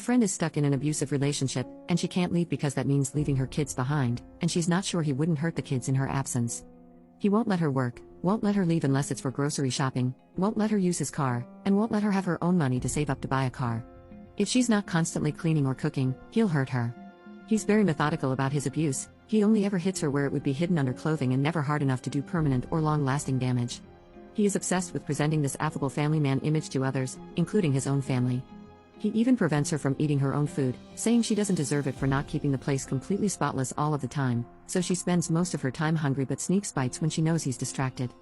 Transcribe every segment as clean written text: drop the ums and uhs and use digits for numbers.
Friend is stuck in an abusive relationship, and she can't leave because that means leaving her kids behind, and she's not sure he wouldn't hurt the kids in her absence. He won't let her work, won't let her leave unless it's for grocery shopping, won't let her use his car, and won't let her have her own money to save up to buy a car. If she's not constantly cleaning or cooking, he'll hurt her. He's very methodical about his abuse. He only ever hits her where it would be hidden under clothing and never hard enough to do permanent or long-lasting damage. He is obsessed with presenting this affable family man image to others, including his own family. He even prevents her from eating her own food, saying she doesn't deserve it for not keeping the place completely spotless all of the time, so she spends most of her time hungry but sneaks bites when she knows he's distracted.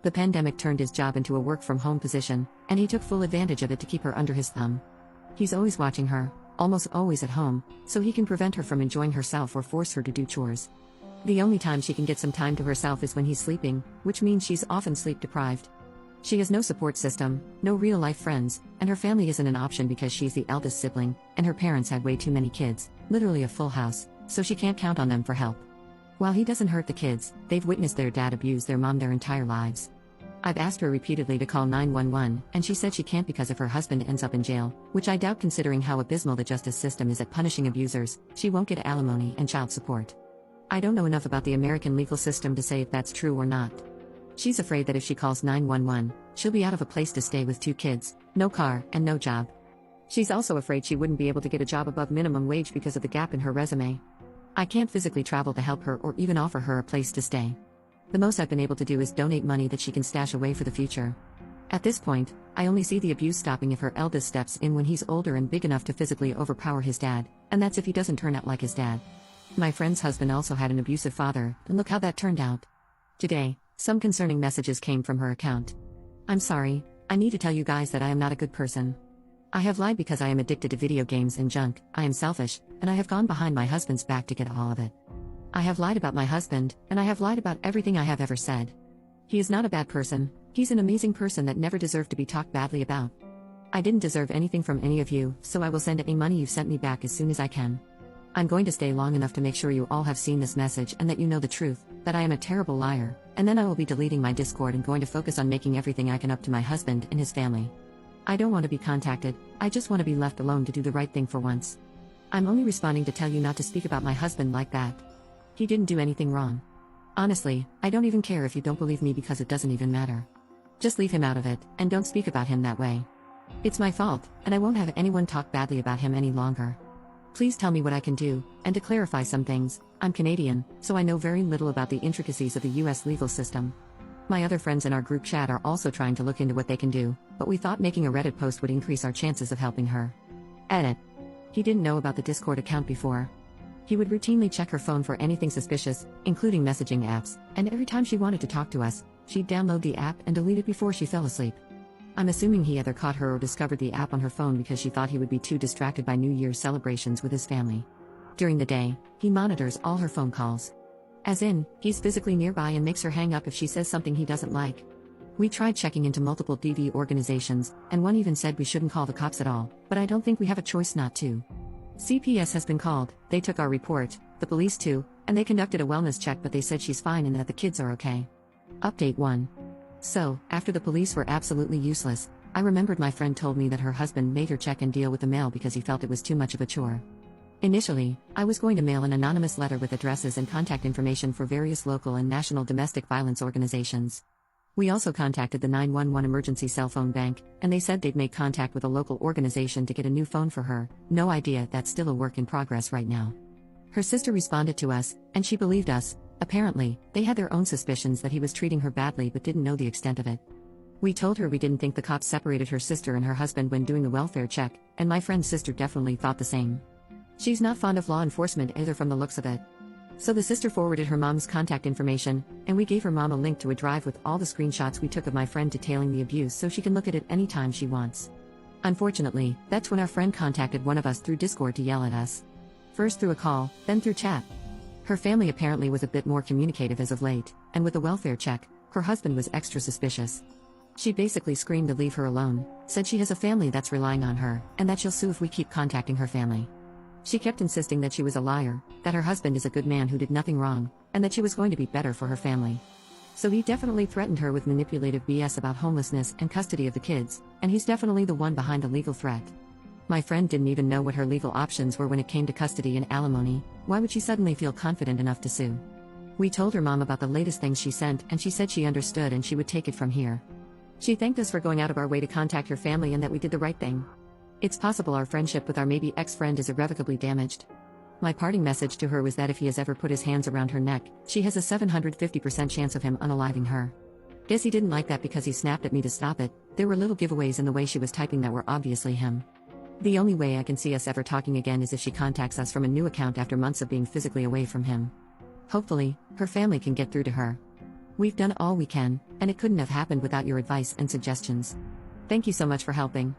The pandemic turned his job into a work-from-home position, and he took full advantage of it to keep her under his thumb. He's always watching her, almost always at home, so he can prevent her from enjoying herself or force her to do chores. The only time she can get some time to herself is when he's sleeping, which means she's often sleep-deprived. She has no support system, no real-life friends, and her family isn't an option because she's the eldest sibling, and her parents had way too many kids, literally a full house, so she can't count on them for help. While he doesn't hurt the kids, they've witnessed their dad abuse their mom their entire lives. I've asked her repeatedly to call 911, and she said she can't because if her husband ends up in jail, which I doubt considering how abysmal the justice system is at punishing abusers, she won't get alimony and child support. I don't know enough about the American legal system to say if that's true or not. She's afraid that if she calls 911, she'll be out of a place to stay with 2 kids, no car, and no job. She's also afraid she wouldn't be able to get a job above minimum wage because of the gap in her resume. I can't physically travel to help her or even offer her a place to stay. The most I've been able to do is donate money that she can stash away for the future. At this point, I only see the abuse stopping if her eldest steps in when he's older and big enough to physically overpower his dad, and that's if he doesn't turn out like his dad. My friend's husband also had an abusive father, and look how that turned out. Today, some concerning messages came from her account. I'm sorry, I need to tell you guys that I am not a good person. I have lied because I am addicted to video games and junk, I am selfish, and I have gone behind my husband's back to get all of it. I have lied about my husband, and I have lied about everything I have ever said. He is not a bad person, he's an amazing person that never deserved to be talked badly about. I didn't deserve anything from any of you, so I will send any money you've sent me back as soon as I can. I'm going to stay long enough to make sure you all have seen this message and that you know the truth, that I am a terrible liar, and then I will be deleting my Discord and going to focus on making everything I can up to my husband and his family. I don't want to be contacted, I just want to be left alone to do the right thing for once. I'm only responding to tell you not to speak about my husband like that. He didn't do anything wrong. Honestly, I don't even care if you don't believe me because it doesn't even matter. Just leave him out of it, and don't speak about him that way. It's my fault, and I won't have anyone talk badly about him any longer. Please tell me what I can do, and to clarify some things, I'm Canadian, so I know very little about the intricacies of the US legal system. My other friends in our group chat are also trying to look into what they can do, but we thought making a Reddit post would increase our chances of helping her. Edit. He didn't know about the Discord account before. He would routinely check her phone for anything suspicious, including messaging apps, and every time she wanted to talk to us, she'd download the app and delete it before she fell asleep. I'm assuming he either caught her or discovered the app on her phone because she thought he would be too distracted by New Year's celebrations with his family. During the day, he monitors all her phone calls. As in, he's physically nearby and makes her hang up if she says something he doesn't like. We tried checking into multiple DV organizations, and one even said we shouldn't call the cops at all, but I don't think we have a choice not to. CPS has been called, they took our report, the police too, and they conducted a wellness check but they said she's fine and that the kids are okay. Update 1. So, after the police were absolutely useless, I remembered my friend told me that her husband made her check and deal with the mail because he felt it was too much of a chore. Initially, I was going to mail an anonymous letter with addresses and contact information for various local and national domestic violence organizations. We also contacted the 911 emergency cell phone bank, and they said they'd make contact with a local organization to get a new phone for her. No idea, that's still a work in progress right now. Her sister responded to us, and she believed us. Apparently, they had their own suspicions that he was treating her badly but didn't know the extent of it. We told her we didn't think the cops separated her sister and her husband when doing the welfare check, and my friend's sister definitely thought the same. She's not fond of law enforcement either from the looks of it. So the sister forwarded her mom's contact information, and we gave her mom a link to a drive with all the screenshots we took of my friend detailing the abuse so she can look at it anytime she wants. Unfortunately, that's when our friend contacted one of us through Discord to yell at us. First through a call, then through chat. Her family apparently was a bit more communicative as of late, and with the welfare check, her husband was extra suspicious. She basically screamed to leave her alone, said she has a family that's relying on her, and that she'll sue if we keep contacting her family. She kept insisting that she was a liar, that her husband is a good man who did nothing wrong, and that she was going to be better for her family. So he definitely threatened her with manipulative BS about homelessness and custody of the kids, and he's definitely the one behind the legal threat. My friend didn't even know what her legal options were when it came to custody and alimony. Why would she suddenly feel confident enough to sue? We told her mom about the latest things she sent, and she said she understood and she would take it from here. She thanked us for going out of our way to contact her family and that we did the right thing. It's possible our friendship with our maybe ex-friend is irrevocably damaged. My parting message to her was that if he has ever put his hands around her neck, she has a 750% chance of him unaliving her. Guess he didn't like that because he snapped at me to stop it. There were little giveaways in the way she was typing that were obviously him. The only way I can see us ever talking again is if she contacts us from a new account after months of being physically away from him. Hopefully, her family can get through to her. We've done all we can, and it couldn't have happened without your advice and suggestions. Thank you so much for helping.